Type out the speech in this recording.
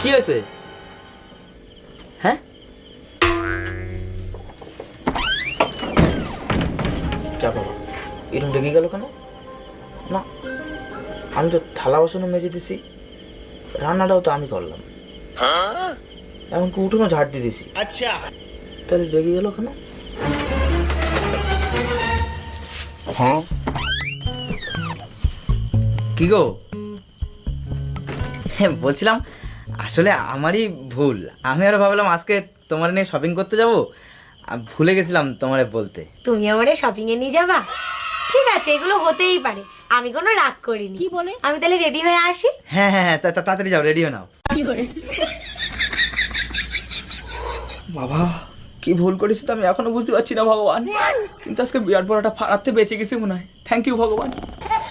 কি হয়েছে? হ্যাঁ, যা বাবা, এরকম রেগে গেল কেন? না, আমি তো থালা বাসনও মেজে দিছি, রান্নাটাও তো আমি করলাম, এমনকি উঠোনও ঝাড় দিয়ে দিছি। আচ্ছা, তাহলে রেগে গেল কেন? কি গো? বলছিলাম আসলে আমারই ভুল, আমি আরো ভাবলাম আজকে তোমার নিয়ে শপিং করতে যাব, ভুলে গেছিলাম তোমারে বলতে। তুমি আমারে শপিং এ নিয়ে যাবা? ঠিক আছে, এগুলো হতেই পারে, আমি কোনো রাগ করিনি। কি বলে? আমি তাহলে রেডি হয়ে আসি। হ্যাঁ হ্যাঁ হ্যাঁ, তাড়াতাড়ি যাও, রেডি হয়ে নাও। বাবা, কি ভুল করেছি তো আমি এখনো বুঝতে পারছি না ভগবান, কিন্তু আজকে বিরাট বড় একটা ফাড়াতে বেঁচে গেছি মনে হয়। থ্যাংক ইউ ভগবান।